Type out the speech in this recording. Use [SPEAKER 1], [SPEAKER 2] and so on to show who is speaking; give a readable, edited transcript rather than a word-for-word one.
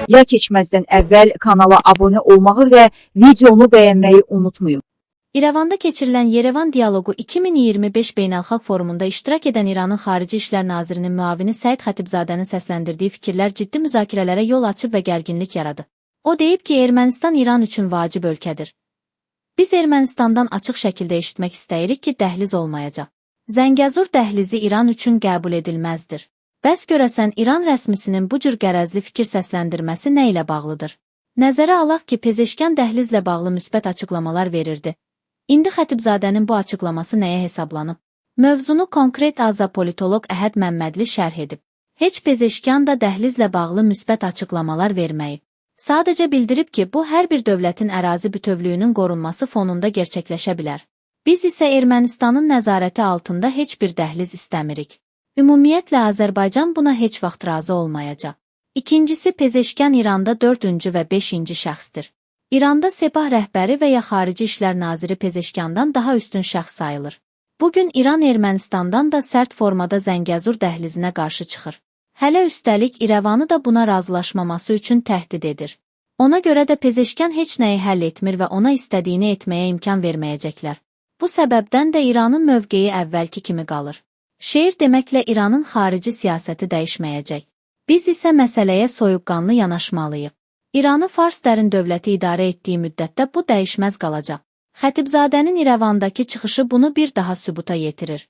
[SPEAKER 1] Ya keçməzdən əvvəl kanala abunə olmağı və videonu bəyənməyi unutmayın.
[SPEAKER 2] İrəvanda keçirilən Yerevan Dialoqu 2025 Beynəlxalq Forumunda iştirak edən İranın Xarici İşlər Nazirinin müavini Səid Xatibzadənin səsləndirdiyi fikirlər ciddi müzakirələrə yol açıb və gərginlik yaradı. O deyib ki, Ermənistan İran üçün vacib ölkədir. Biz Ermənistandan açıq şəkildə eşitmək istəyirik ki, dəhliz olmayacaq. Zəngəzur dəhlizi İran üçün qəbul edilməzdir. Bəs görəsən İran rəsmisinin bu cür qərəzli fikir səsləndirməsi nə ilə bağlıdır? Nəzərə alaq ki, Pezeşkan dəhlizlə bağlı müsbət açıqlamalar verirdi. İndi Xatibzadənin bu açıqlaması nəyə hesablanıb? Mövzunu konkret azapolitoloq Əhəd Məmmədli şərh edib. Heç Pezeşkan da dəhlizlə bağlı müsbət açıqlamalar verməyib. Sadəcə bildirib ki, bu hər bir dövlətin ərazi bütövlüyünün qorunması fonunda gerçəkləşə bilər. Biz isə Ermənistanın nəzarəti altında heç bir dəhliz istəmirik. Ümumiyyətlə, Azərbaycan buna heç vaxt razı olmayacaq. İkincisi, Pezeşkan İranda 4-cü və 5-ci şəxsdir. İranda Sepah rəhbəri və ya Xarici İşlər Naziri Pezeşkandan daha üstün şəxs sayılır. Bugün İran Ermənistandan da sərt formada Zəngəzur dəhlizinə qarşı çıxır. Hələ üstəlik İrəvanı da buna razılaşmaması üçün təhdid edir. Ona görə də Pezeşkan heç nəyi həll etmir və ona istədiyini etməyə imkan verməyəcəklər. Bu səbəbdən də İranın mövqeyi əvvəlki kimi qalır. Şeir deməklə İranın xarici siyasəti dəyişməyəcək. Biz isə məsələyə soyuqqanlı yanaşmalıyıq. İranı Fars dərin dövləti idarə etdiyi müddətdə bu dəyişməz qalacaq. Xatibzadənin İrəvandakı çıxışı bunu bir daha sübuta yetirir.